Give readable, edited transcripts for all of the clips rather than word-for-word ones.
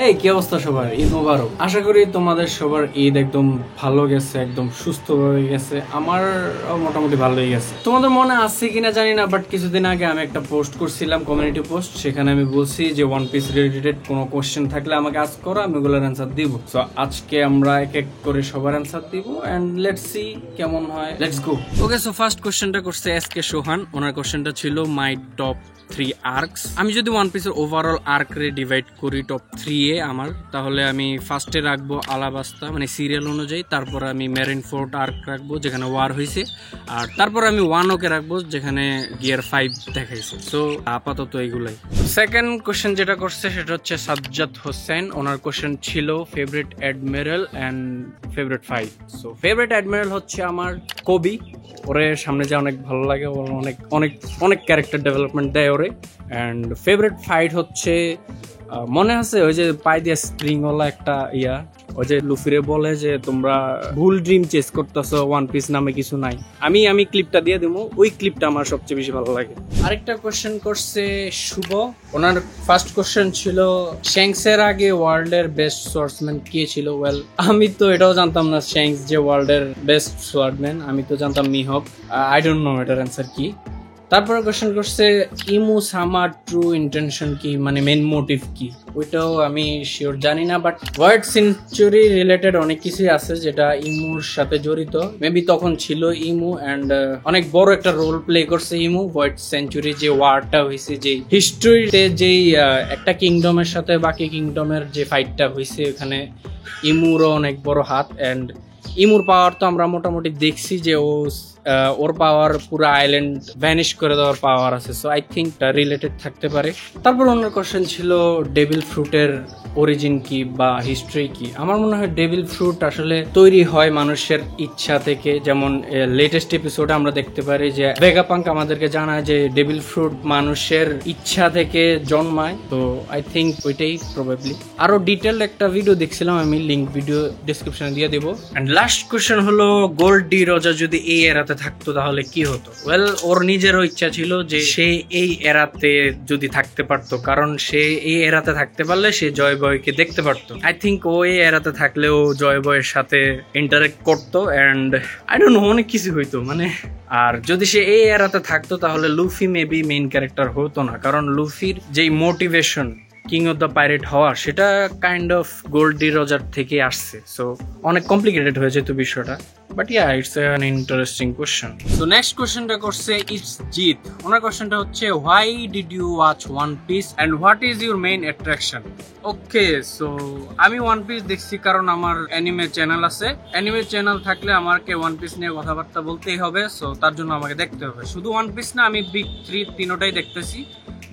এই কি অবস্থা সবার? ঈদ মোবারক। আশা করি তোমাদের সবার ঈদ একদম ভালো গেছে, একদম সুস্থভাবে গেছে। আমার মোটামুটি ভালোই গেছে। তোমাদের মনে আছে কিনা জানি না, বাট কিছুদিন আগে আমি একটা পোস্ট করছিলাম, কমিউনিটি পোস্ট। সেখানে আমি বলছি যে ওয়ান পিস রিলেটেড কোনো কোশ্চেন থাকলে আমাকে আস্ক করো, আমি ওগুলোর অ্যান্সার দিব। সো আজকে আমরা এক এক করে সবার অ্যান্সার দিব এন্ড লেটস সি কেমন হয়। Let's go. Okay, so first কোশ্চেনটা করছে এসকে সোহান। ওনার কোশ্চেনটা ছিল মাই টপ 3 আর্কস। আমি যদি ওয়ান পিসের ওভারঅল আর্ক রে ডিভাইড করি টপ 3 এ আমার, তাহলে আমি ফার্স্টে রাখবো আলাবাস্তা, মানে সিরিয়াল অনুযায়ী। তারপর আমি মেরিন ফোর্ট আর্ক রাখবো, যেখানে ওয়ার হয়েছে। আর তারপর আমি ওয়ান ওকে রাখবো, যেখানে গিয়ার 5 দেখাইছে। সো আপাতত এইগুলাই। সেকেন্ড কোশ্চেন যেটা করছে সেটা হচ্ছে সাজ্জাদ হোসেন। ওনার কোশ্চেন ছিল favourite admiral and favourite fight. So favourite admiral হচ্ছে আমার কবি। ওরে সামনে যে অনেক ভালো লাগে, ওর অনেক অনেক অনেক ক্যারেক্টার ডেভেলপমেন্ট দেয় ওরে। অ্যান্ড ফেভারিট ফাইট হচ্ছে মনে আছে ওই যে পাই দিয়ে স্প্রিংওয়ালা একটা ওই যে লুফিরে বলে যে তোমরা ভুল ড্রিম চেস করতেছো, ওয়ান পিস নামে কিছু নাই। আমি ক্লিপটা দিয়ে দেবো, ওই ক্লিপটা আমার সবচেয়ে বেশি ভালো লাগে। আরেকটা কোশ্চেন করছে শুভ। ওনার ফার্স্ট কোশ্চেন ছিল শ্যাংসের আগে ওয়ার্ল্ডের বেস্ট সোর্সম্যান কে ছিল। ওয়েল, আমি তো এটাও জানতাম না শ্যাংস যে ওয়ার্ল্ডের বেস্ট সোয়ার্ডম্যান। আমি তো জানতাম মিহক। আই ডোন্ট নো এটার অ্যান্সার কি। তারপরে কোশ্চেন করছে ইমু সামার ট্রু ইন্টেনশন কি, মানে মেন মোটিভ কি। ওইটাও আমি শিওর জানি না, বাট ওয়ার্ড সেঞ্চুরি রিলেটেড অনেক কিছুই আছে যেটা ইমুর সাথে জড়িত। মেবি তখন ছিল ইমু অ্যান্ড অনেক বড় একটা রোল প্লে করছে ইমু। ওয়ার্ড সেঞ্চুরি যে ওয়ারটা হয়েছে, যে হিস্ট্রিতে যেই একটা কিংডমের সাথে বাকি কিংডমের যে ফাইটটা হয়েছে, ওখানে ইমুরও অনেক বড় হাত। অ্যান্ড ইমুর পাওয়ার তো আমরা মোটামুটি দেখছি যে ওর পাওয়ার পুরো আইল্যান্ড ভ্যানিশ করে দেওয়ার পাওয়ার আছে। সো আই থিঙ্ক রিলেটেড থাকতে পারে। তারপর অন্য কোশ্চেন ছিল ডেভিল ফ্রুটের অরিজিন কি বা হিস্ট্রি কি। আমার মনে হয় ডেভিল ফ্রুট আসলে তৈরি হয় মানুষের ইচ্ছা থেকে। যেমন লেটেস্ট এপিসোডে আমরা দেখতে পারি যে ভেগাপাঙ্ক আমাদেরকে জানায় যে ডেভিল ফ্রুট মানুষের ইচ্ছা থেকে জন্মায়। তো আই থিঙ্ক ওইটাই প্রবাবলি। আরো ডিটেলড একটা ভিডিও দেখছিলাম আমি, লিঙ্ক ভিডিও ডিসক্রিপশনে দিয়ে দেবো। এন্ড লাস্ট কোশ্চেন হলো গোল্ড ডি রোজা যদি এই এরাতে থাকতো তাহলে কি হতো। ওয়েল, ওর নিজেরও ইচ্ছা ছিল যে সে এই এরাতে যদি থাকতে পারতো, কারণ সে এই এরাতে থাকতে পারলে সে জয় বয়কে দেখতে পারতো। আই থিঙ্ক ও এই এরাতে থাকলেও জয় বয়ের সাথে ইন্টারেক্ট করতো অ্যান্ড আই ডোন্ট নো, অনেক কিছু হইতো মানে। আর যদি সে এই এরাতে থাকতো তাহলে লুফি মেবি মেইন ক্যারেক্টার হতো না, কারণ লুফির যেই motivation king of the pirate হওয়া, সেটা kind of gold D Roger থেকে আসছে। সো অনেক কমপ্লিকেটেড হয়ে যেত বিষয়টা, but yeah it's an interesting question. So next কোশ্চেনটা করছে ইটস জিত। ওনার কোশ্চেনটা হচ্ছে why did you watch One Piece and what is your main attraction. Okay, so আমি ওয়ান পিস দেখছি কারণ আমার অ্যানিমে চ্যানেল আছে। অ্যানিমে চ্যানেল থাকলে আমাকে ওয়ান পিস নিয়ে কথাবার্তা বলতেই হবে। সো তার জন্য আমাকে দেখতে হবে। শুধু ওয়ান পিস না, আমি বিগ 3 তিনোটাই দেখতেছি।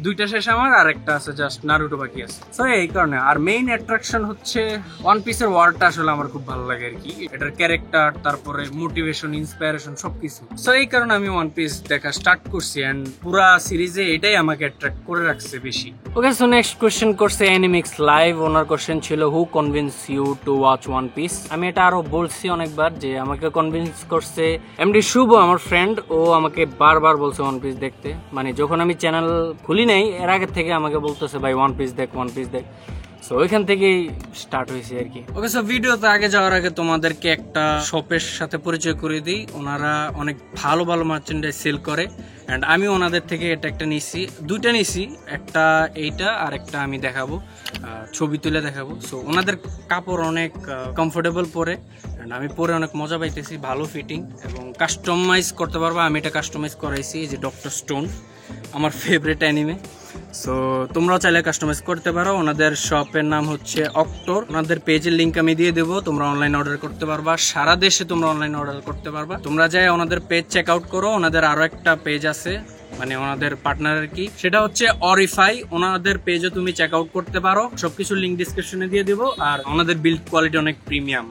2টা শেষ আমার, আর একটা আছে জাস্ট নারুটো বাকি আছে। সো এই কারণে। আর মেইন অ্যাট্রাকশন হচ্ছে ওয়ান পিসের ওয়ার্ল্ডটা আসলে আমার খুব ভালো লাগে আর কি। এটার ক্যারেক্টার, তারপরে মোটিভেশন, ইন্সপিরেশন সবকিছু। সো এই কারণে আমি ওয়ান পিস দেখা স্টার্ট করছি এন্ড পুরা সিরিজে এটাই আমাকে অ্যাট্রাক্ট করে রাখছে বেশি। ওকে, সো নেক্সট কোশ্চেন করছে অ্যানিমিক্স লাইভ। ওনার কোশ্চেন ছিল who convince you to watch One Piece. আমি এটা আরো বলছি অনেকবার যে আমাকে কনভিন্স করছে এমডি শুভ, আমার ফ্রেন্ড। ও আমাকে বারবার বলছে ওয়ান পিস দেখতে। মানে যখন আমি চ্যানেল খুলি নাই এর আগে থেকে আমাকে বলতেছে ভাই ওয়ান পিস দেখ, ওয়ান পিস দেখ। সো ওইখান থেকেই স্টার্ট হয়েছে আর কি। ওকে, সো ভিডিওতে আগে যাওয়ার আগে তোমাদেরকে একটা শপের সাথে পরিচয় করে দিই। ওনারা অনেক ভালো ভালো মার্চেন্ডাইজ সেল করে অ্যান্ড আমি ওনাদের থেকে এটা একটা নিছি, 2টা নিছি। একটা এইটা আর একটা আমি দেখাবো, ছবি তুলে দেখাবো। সো ওনাদের কাপড় অনেক কমফোর্টেবল পরে অ্যান্ড আমি পরে অনেক মজা পাইতেছি, ভালো ফিটিং এবং কাস্টমাইজ করতে পারবো। আমি এটা কাস্টমাইজ করাইছি, এই যে ডক্টর স্টোন, আমার ফেভারিট অ্যানিমে। সো তোমরাও চাইলে কাস্টমাইজ করতে পারো। ওনাদের শপের নাম হচ্ছে অক্টোর। ওনাদের পেজের লিঙ্ক আমি দিয়ে দেবো, তোমরা অনলাইন অর্ডার করতে পারবা। সারা দেশে তোমরা অনলাইন অর্ডার করতে পারবা। তোমরা যাই ওনাদের পেজ চেক আউট করো। ওনাদের আরো একটা পেজ আছে, মানে ওনাদের পার্টনারের কি, সেটা হচ্ছে অরিফাই। ওনাদের পেজও তুমি চেক আউট করতে পারো। সবকিছু লিঙ্ক ডিসক্রিপশনে দিয়ে দেবো। আর ওনাদের বিল্ড কোয়ালিটি অনেক প্রিমিয়াম।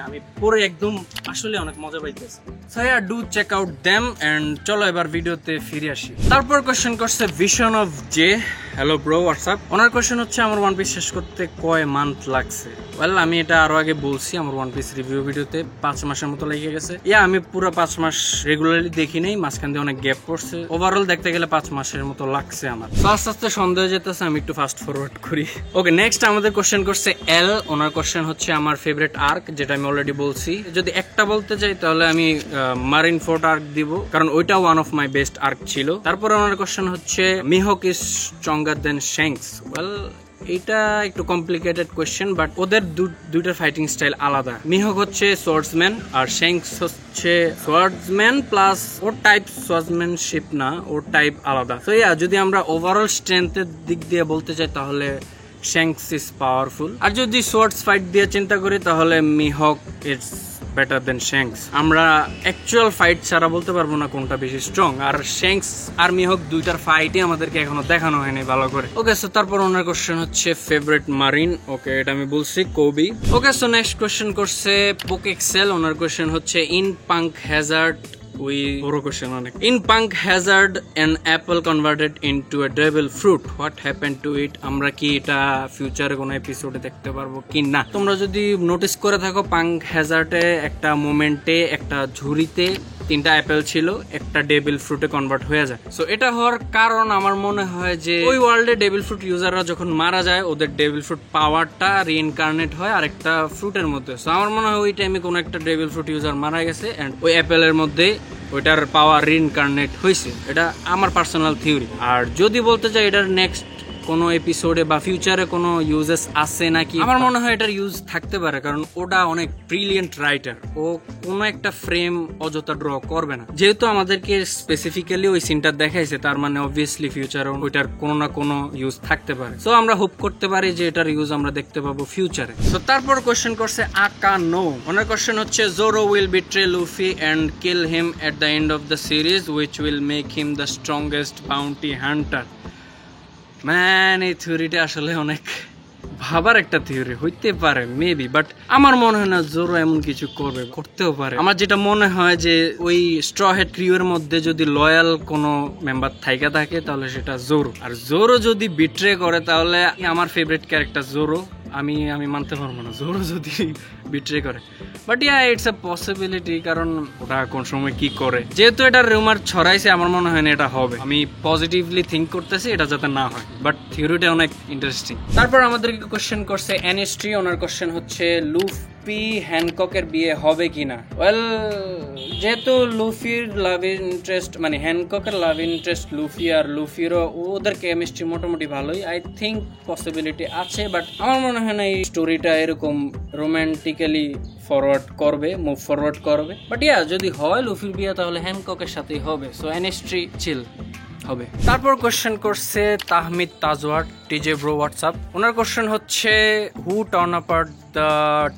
আমি পরে একদম আসলে অনেক মজা পাইতেছি। So yeah, do check out them. And চলো এবার ভিডিওতে ফিরে আসি। তারপর কোশ্চেন করছে vision of J. Hello bro, WhatsApp. ওনার কোশ্চেন হচ্ছে আমার ওয়ান পিস শেষ করতে কয় মান্থ লাগছে। ওয়েল, আমি এটা আরো আগে বলছি আমার ওয়ান পিস রিভিউ ভিডিওতে, 5 মাসের মতো লেগে গেছে। আমি পুরো 5 মাস রেগুলারলি দেখি নাই, মাঝখান দিয়ে অনেক গ্যাপ পড়ছে। ওভারঅল দেখতে গেলে 5 মাসের মতো লাগছে আমার। তো আস্তে আস্তে সন্দেহ যেতেছে, আমি একটু ফাস্ট ফরওয়ার্ড করি। ওকে, নেক্সট আমাদের কোশ্চেন করছে এল। ওনার কোশ্চেন হচ্ছে আমার ফেভারিট আর্ক, যেটা আমি অলরেডি বলছি। যদি একটা বলতে চাই তাহলে আমি মারিন ফোর্ট আর্ক দিব, কারণ ওইটা one of my best arc ছিল। তারপরে ওনার কোশ্চেন হচ্ছে Mihawk is stronger than Shanks. Well, এটা একটু কমপ্লিকেটেড কোয়েশ্চেন, বাট ওদের দুইটার ফাইটিং স্টাইল আলাদা। মিহক হচ্ছে সোয়ার্ডসম্যান আর শ্যাঙ্কস হচ্ছে সোয়ার্ডসম্যান প্লাস ওর টাইপ সোয়ার্ডসম্যানশিপ না, ওর টাইপ আলাদা। তো যদি আমরা ওভারঅল স্ট্রেংথের দিক দিয়ে বলতে চাই তাহলে শ্যাঙ্কস ইজ পাওয়ারফুল। আর যদি সোয়ার্ডস ফাইট দিয়ে চিন্তা করি তাহলে মিহক ইজ বেটার দেন শ্যাঙ্কস। আমরা অ্যাকচুয়াল ফাইট ছাড়া বলতে পারবো না কোনটা বেশি স্ট্রং। আর শ্যাঙ্কস আর মিহক দুইটার ফাইটই আমাদেরকে এখনো দেখানো হয়নি ভালো করে। ওকে, সো তারপর ওনার কোশ্চেন হচ্ছে ফেভারিট মারিন। ওকে, এটা আমি বলছি কোবি। ওকে, সো নেক্সট কোশ্চেন করছে পোকেক্সেল। ওনার কোশ্চেন হচ্ছে in punk Hazard In Punk Hazard, an apple converted into a devil fruit. What happened to it? আমরা কি এটা ফিউচারে কোনো এপিসোডে দেখতে পারবো কি না? তোমরা যদি নোটিস করে থাকো, পাঙ্ক হ্যাজার্ডে একটা মোমেন্টে একটা ঝুড়িতে 3টা অ্যাপেল ছিল, একটা ডেভিল ফ্রুটে কনভার্ট হয়ে যায়। সো এটা হওয়ার কারণ আমার মনে হয় যে ওই ওয়ার্ল্ডে ডেভিল ফ্রুট ইউজাররা যখন মারা যায়, ওদের ডেভিল ফ্রুট পাওয়ারটা রিইনকার্নেট হয় আর একটা ফ্রুটের মধ্যে। সো আমার মনে হয় ওই টাইমে কোনো একটা ডেভিল ফ্রুট ইউজার মারা গেছে এন্ড ওই অ্যাপেলের মধ্যে ওইটার পাওয়ার রিইনকার্নেট হয়েছে। এটা আমার পার্সোনাল থিওরি। আর যদি বলতে চাই এটার নেক্সট কোনো এপিসোডে বা ফিউচারে কোনো ইউজেস আছে নাকি, আমার মনে হয় এটার ইউজ থাকতে পারে, কারণ ওটা অনেক ব্রিলিয়েন্ট রাইটার। ও কোনো একটা ফ্রেম অযথা ড্র করবে না। যেহেতু আমাদেরকে স্পেসিফিক্যালি ওই সিনটা দেখাইছে, তার মানে অবভিয়াসলি ফিউচারে ওইটার কোনো না কোনো ইউজ থাকতে পারে। সো আমরা হোপ করতে পারি যে এটার ইউজ আমরা দেখতে পাবো ফিউচারে। তো তারপর কোশ্চেন করছে আকা নো। ওনার কোশ্চেন হচ্ছে Zoro will betray Luffy and kill him at the end of the series which will make him the strongest bounty hunter. Man, এই থিওরিটা আসলে অনেক ভাবার একটা থিওরি হইতে পারে মেবি, বাট আমার মনে হয় না জোরো এমন কিছু করতেও পারে। আমার যেটা মনে হয় যে ওই স্ট্র হেড ক্রিউ এর মধ্যে যদি লয়াল কোনো মেম্বার থাইকা থাকে তাহলে সেটা জোরো। আর জোরো যদি বিট্রে করে তাহলে আমার ফেভারিট ক্যারেক্টার জোরো। আমি মানতে পারবো না জোরো যদি বিট্রে করে, বাট ইটস আ পসিবিলিটি, কারণ ওটা কোন সময় কি করে। যেহেতু এটা রুমার ছড়াইছে, আমার মনে হয় না এটা হবে। আমি পজিটিভলি থিঙ্ক করতেছি এটা যাতে না হয়, বাট থিওরিটা অনেক ইন্টারেস্টিং। তারপর আমাদেরকে কোশ্চেন করছে এনএসটি। ওনার কোশ্চেন হচ্ছে লুফি হ্যানককের বিয়ে হবে কিনা। ওয়েল, যেহেতু লুফির লাভ ইন্টারেস্ট মানে হ্যানককের লাভ ইন্টারেস্ট লুফি, আর লুফিরও ওদের কেমিস্ট্রি মোটামুটি ভালোই। আই থিঙ্ক পসিবিলিটি আছে, বাট আমার মনে হয় না এই স্টোরিটা এরকম রোমান্টিক্যালি মুভ ফরওয়ার্ড করবে। বাট যদি হয় লুফির বিয়ে তাহলে হ্যানককের সাথেই হবে। সো এনএসটি চিল হবে। তারপর কোশ্চেন করছে Tahmid Tajwar TJ bro WhatsApp. ওনার কোশ্চেন হচ্ছে who turn apart the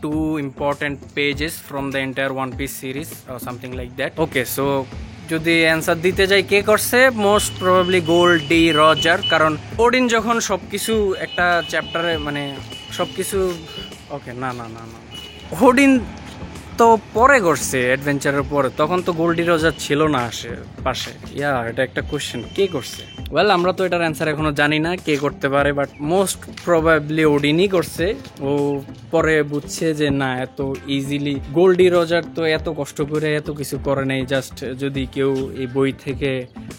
2 important pages from the entire One Piece series something like that. Okay, so যদি অ্যান্সার দিতে যাই কে করছে, most probably Gold D Roger. কারণ ওডিন যখন সবকিছু একটা চ্যাপ্টারে মানে সবকিছু ওকে না ওডিন তো পরে করছে অ্যাডভেঞ্চারের পরে, তখন তো গোল্ডি রজার ছিল না পাশে। এটা একটা কোশ্চেন, কে করছে? ওয়েল, আমরা তো এটার অ্যান্সার এখনো জানি না কে করতে পারে, বাট মোস্ট প্রবাবলি ওডিনই করছে। ও পরে বুঝছে যে না, এত ইজিলি গোল্ডি রজার তো এত কষ্ট করে এত কিছু করে নাই, জাস্ট যদি কেউ এই বই থেকে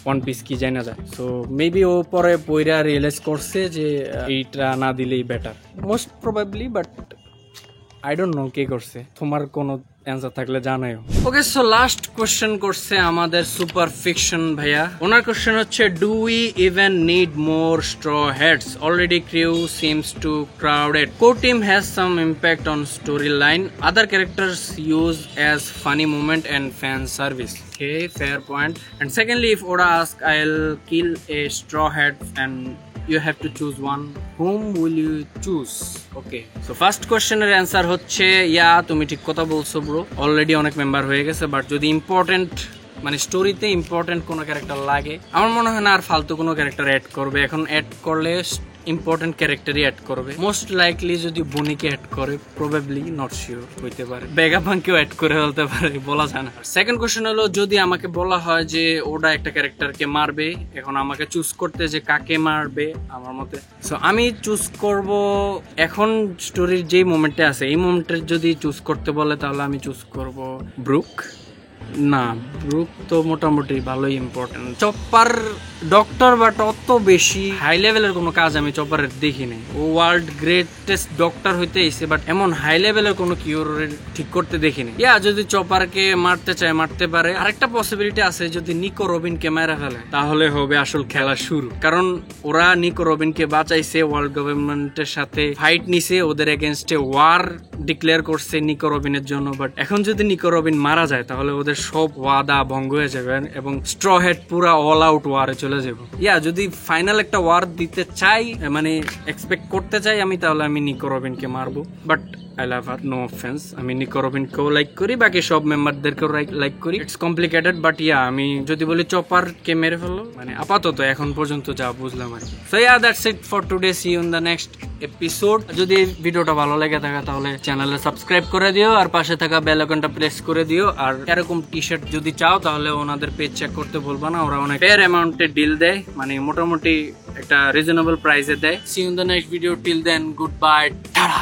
ওয়ান পিস কি জানা যায়। সো মেবি ও পরে বইরা রিয়েলাইজ করছে যে এইটা না দিলেই better, most probably. But I don't know কে করছে, তোমার কোনো অ্যান্সার থাকলে জানাও। ওকে, সো লাস্ট কোশ্চেন করছে আমাদের সুপার ফিকশন ভাইয়া। ওনার কোশ্চেন হচ্ছে do we even need more straw hats? Already crew seems too crowded. Core team has some impact on story line. Other characters use as funny movement and fan service. Okay, fair point. And secondly, if Oda asks, I'll kill a straw hat and you have to choose one, whom will you choose? Okay, so first question এর answer হচ্ছে তুমি ঠিক কথা বলছো bro, already অনেক member হয়ে গেছে। But যদি ইম্পর্টেন্ট মানে স্টোরিতে ইম্পর্টেন্ট কোনো ক্যারেক্টার লাগে, আমার মনে হয় না আর ফালতু কোনো ক্যারেক্টার অ্যাড করবে। এখন অ্যাড করলে ইম্পর্টেন্ট ক্যারেক্টারই অ্যাড করবে। মোস্ট লাইকলি যদি বনিকে অ্যাড করে, প্রবাবলি নট শিওর, হইতে পারে বেগাপাংকেও অ্যাড করে ফেলতে পারে, বলা যায় না। সেকেন্ড কোশ্চেন হলো, যদি আমাকে বলা হয় যে ওটা একটা ক্যারেক্টারকে মারবে, এখন আমাকে চুজ করতে যে কাকে মারবে আমার মতে, সো আমি চুজ করব এখন স্টোরির যেই মোমেন্টে আছে এই মোমেন্টের যদি চুজ করতে বলে তাহলে আমি চুজ করব ব্রুক। না, ব্রুক তো মোটামুটি ভালোই ইম্পর্টেন্ট। চপার ডক্টর বাট অত বেশি হাই লেভেলের কোনো কাজ আমি চপারের দেখি নাই। ও ওয়ার্ল্ড গ্রেটেস্ট ডক্টর হইতে এসে, বাট এমন হাই লেভেলের কোনো কিওর ঠিক করতে দেখিনি। ইয়া যদি চপারকে মারতে চায় মারতে পারে। আরেকটা পসিবিলিটি আছে, যদি নিকো রবিনকে মেরে ফেলে তাহলে হবে আসল খেলা শুরু, কারণ ওরা নিকো রবিনকে বাঁচাইছে, ওয়ার্ল্ড গভর্নমেন্টের সাথে ফাইট নিছে, ওদের এগেনস্টে ওয়ার ডিক্লেয়ার করছে নিকো রবিনের জন্য। বাট এখন যদি নিকো রবিন মারা যায় তাহলে ওদের সব ওয়াদা ভঙ্গ হয়ে যাবে এবং স্ট্র হেড পুরা অল আউট ওয়ারে চলে যাবে। ইয়া যদি ফাইনাল একটা ওয়ার দিতে চাই, মানে এক্সপেক্ট করতে চাই আমি, তাহলে আমি নিকো রবিনকে মারবো। But I love her, no offense, আমি নিকো রবিনকেও লাইক করি, বাকি সব মেম্বারদেরকেও লাইক করি। ইটস কমপ্লিকেটেড, বাট ইয়া আমি যদি বলি চপারকে মেরে ফেলো, মানে আপাতত এখন পর্যন্ত যা বুঝলাম আর কি। So yeah, that's it for today, see you in the next episode. যদি ভিডিওটা ভালো লেগে থাকে তাহলে চ্যানেলে সাবস্ক্রাইব করে দিও, আর পাশে থাকা বেল আইকনটা প্রেস করে দিও। আর এরকম টি শার্ট যদি চাও তাহলে ওনাদের পেজ চেক করতে বলবা না, ওরা অনেক ফেয়ার অ্যামাউন্টে ডিল দেয়, মানে মোটামুটি একটা রিজনেবল প্রাইসে দেয়। See you in the next video, till then good bye, tata.